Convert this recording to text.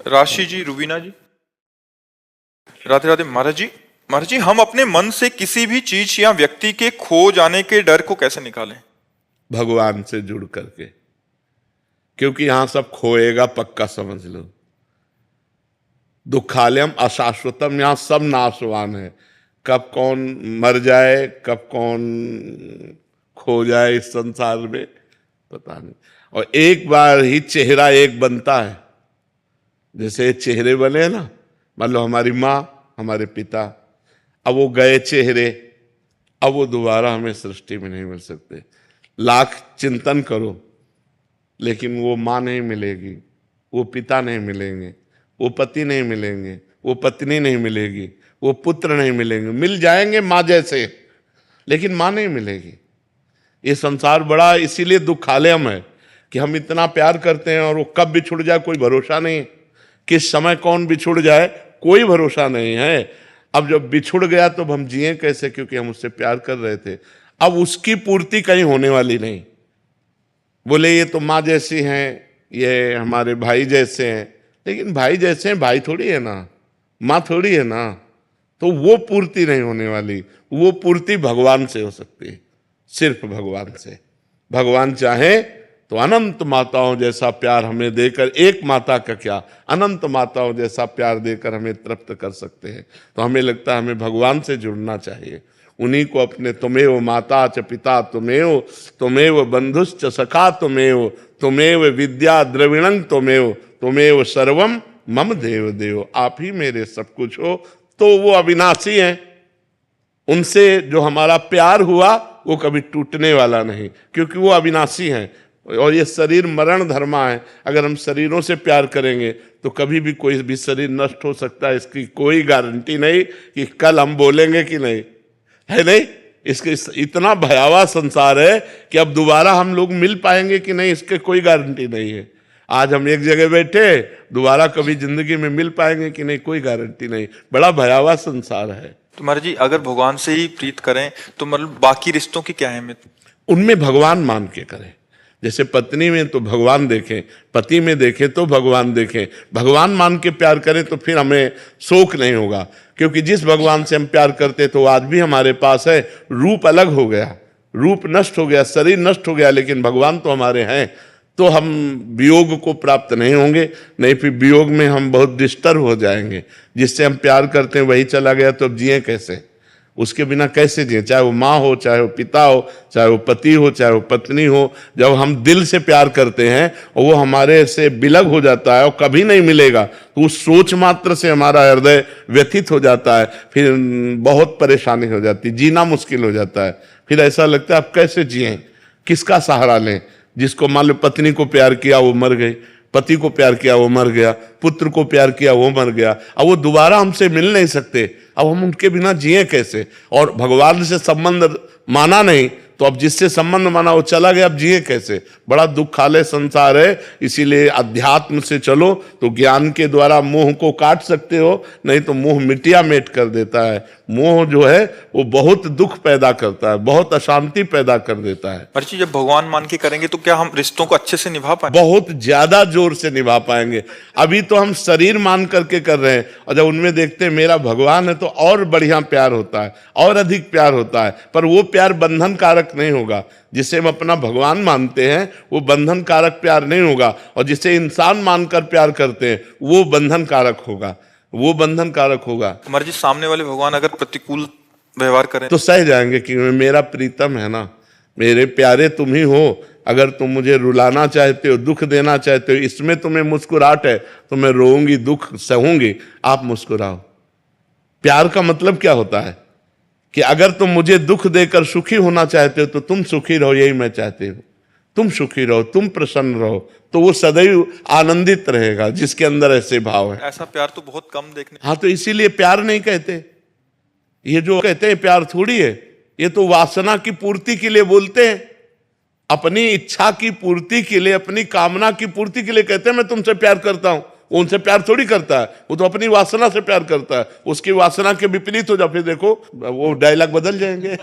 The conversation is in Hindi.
राशि जी, रुबीना जी, राधे राधे। महाराज जी, हम अपने मन से किसी भी चीज या व्यक्ति के खो जाने के डर को कैसे निकालें? भगवान से जुड़ करके, क्योंकि यहां सब खोएगा, पक्का समझ लो। दुखालयम अशाश्वतम, यहां सब नाशवान है। कब कौन मर जाए, कब कौन खो जाए इस संसार में पता नहीं। और एक बार ही चेहरा एक बनता है, जैसे चेहरे बने ना, मान लो हमारी माँ, हमारे पिता, अब वो गए चेहरे, अब वो दोबारा हमें सृष्टि में नहीं मिल सकते। लाख चिंतन करो लेकिन वो माँ नहीं मिलेगी, वो पिता नहीं मिलेंगे, वो पति नहीं मिलेंगे, वो पत्नी नहीं मिलेगी, वो पुत्र नहीं मिलेंगे। मिल जाएंगे माँ जैसे, लेकिन माँ नहीं मिलेगी। ये संसार बड़ा इसीलिए दुखालयम है कि हम इतना प्यार करते हैं और वो कब बिछुड़ जाए कोई भरोसा नहीं। किस समय कौन बिछुड़ जाए कोई भरोसा नहीं है। अब जब बिछुड़ गया तो हम जिए कैसे, क्योंकि हम उससे प्यार कर रहे थे। अब उसकी पूर्ति कहीं होने वाली नहीं। बोले ये तो माँ जैसी हैं, ये हमारे भाई जैसे हैं, लेकिन भाई जैसे हैं, भाई थोड़ी है ना, माँ थोड़ी है ना। तो वो पूर्ति नहीं होने वाली। वो पूर्ति भगवान से हो सकती है, सिर्फ भगवान से। भगवान चाहे तो अनंत माताओं जैसा प्यार हमें देकर, एक माता का क्या, अनंत माताओं जैसा प्यार देकर हमें तृप्त कर सकते हैं। तो हमें लगता है हमें भगवान से जुड़ना चाहिए, उन्हीं को अपने तुमेव माता च पिता तुमेव, तुमेव बंधुश्च सखा तुमेव, तुमेव विद्या द्रविणं तुमेव, तुमेव सर्वम मम देव देव। आप ही मेरे सब कुछ हो। तो वो अविनाशी हैं, उनसे जो हमारा प्यार हुआ वो कभी टूटने वाला नहीं, क्योंकि वो अविनाशी हैं। और ये शरीर मरण धर्मा है। अगर हम शरीरों से प्यार करेंगे तो कभी भी कोई भी शरीर नष्ट हो सकता है, इसकी कोई गारंटी नहीं कि कल हम बोलेंगे कि नहीं, है नहीं। इसके इतना भयावह संसार है कि अब दोबारा हम लोग मिल पाएंगे कि नहीं, इसके कोई गारंटी नहीं है। आज हम एक जगह बैठे, दोबारा कभी जिंदगी में मिल पाएंगे कि नहीं, कोई गारंटी नहीं। बड़ा भयावह संसार है। तो महाराज जी, अगर भगवान से ही प्रीत करें तो मतलब बाकी रिश्तों की क्या अहमियत? उनमें भगवान मान के करें। जैसे पत्नी में तो भगवान देखें, पति में देखें तो भगवान देखें। भगवान मान के प्यार करें तो फिर हमें शोक नहीं होगा, क्योंकि जिस भगवान से हम प्यार करते तो आज भी हमारे पास है। रूप अलग हो गया, रूप नष्ट हो गया, शरीर नष्ट हो गया, लेकिन भगवान तो हमारे हैं। तो हम वियोग को प्राप्त नहीं होंगे, नहीं फिर वियोग में हम बहुत डिस्टर्ब हो जाएंगे। जिससे हम प्यार करते हैं वही चला गया तो अब जिए कैसे, उसके बिना कैसे जिए। चाहे वो माँ हो, चाहे वो पिता हो, चाहे वो पति हो, चाहे वो पत्नी हो। जब हम दिल से प्यार करते हैं और वो हमारे से बिलग हो जाता है और कभी नहीं मिलेगा, तो उस सोच मात्र से हमारा हृदय व्यथित हो जाता है। फिर बहुत परेशानी हो जाती, जीना मुश्किल हो जाता है। फिर ऐसा लगता है अब कैसे जिए, किसका सहारा लें। जिसको मान लो पत्नी को प्यार किया वो मर गई, पति को प्यार किया वो मर गया, पुत्र को प्यार किया वो मर गया। अब वो दोबारा हमसे मिल नहीं सकते, अब हम उनके बिना जिए कैसे। और भगवान से संबंध माना नहीं तो अब जिससे संबंध माना वो चला गया, अब जिए कैसे। बड़ा दुखालय संसार है। इसीलिए अध्यात्म से चलो तो ज्ञान के द्वारा मोह को काट सकते हो, नहीं तो मोह मिटिया मेट कर देता है। मोह जो है वो बहुत दुख पैदा करता है, बहुत अशांति पैदा कर देता है। महाराज, जब भगवान मान के करेंगे तो क्या हम रिश्तों को अच्छे से निभा पाएंगे? बहुत ज्यादा जोर से निभा पाएंगे। अभी तो हम शरीर मान करके कर रहे हैं, और जब उनमें देखते हैं मेरा भगवान है तो और बढ़िया प्यार होता है, और अधिक प्यार होता है। पर वो प्यार बंधन कारक नहीं होगा। जिसे हम अपना भगवान मानते हैं वो बंधन कारक प्यार नहीं होगा, और जिसे इंसान मानकर प्यार करते हैं वो बंधन कारक होगा, वो बंधन कारक होगा। महाराज जी, सामने वाले भगवान अगर प्रतिकूल व्यवहार करें तो सह जाएंगे कि मेरा प्रीतम है ना, मेरे प्यारे तुम ही हो। अगर तुम मुझे रुलाना चाहते हो, दुख देना चाहते हो, इसमें तुम्हें मुस्कुराहट है तो मैं रोऊंगी, दुख सहूंगी, आप मुस्कुराओ। प्यार का मतलब क्या होता है कि अगर तुम मुझे दुख देकर सुखी होना चाहते हो तो तुम सुखी रहो, यही मैं चाहती हूँ। तुम सुखी रहो, तुम प्रसन्न रहो, तो वो सदैव आनंदित रहेगा जिसके अंदर ऐसे भाव है। ऐसा प्यार तो बहुत कम देखने। हाँ, तो इसीलिए प्यार नहीं कहते। ये जो कहते हैं प्यार थोड़ी है, ये तो वासना की पूर्ति के लिए बोलते हैं, अपनी इच्छा की पूर्ति के लिए, अपनी कामना की पूर्ति के लिए कहते हैं मैं तुमसे प्यार करता हूं। वो उनसे प्यार थोड़ी करता है, वो तो अपनी वासना से प्यार करता है। उसकी वासना के विपरीत हो जाए फिर देखो वो डायलॉग बदल जाएंगे।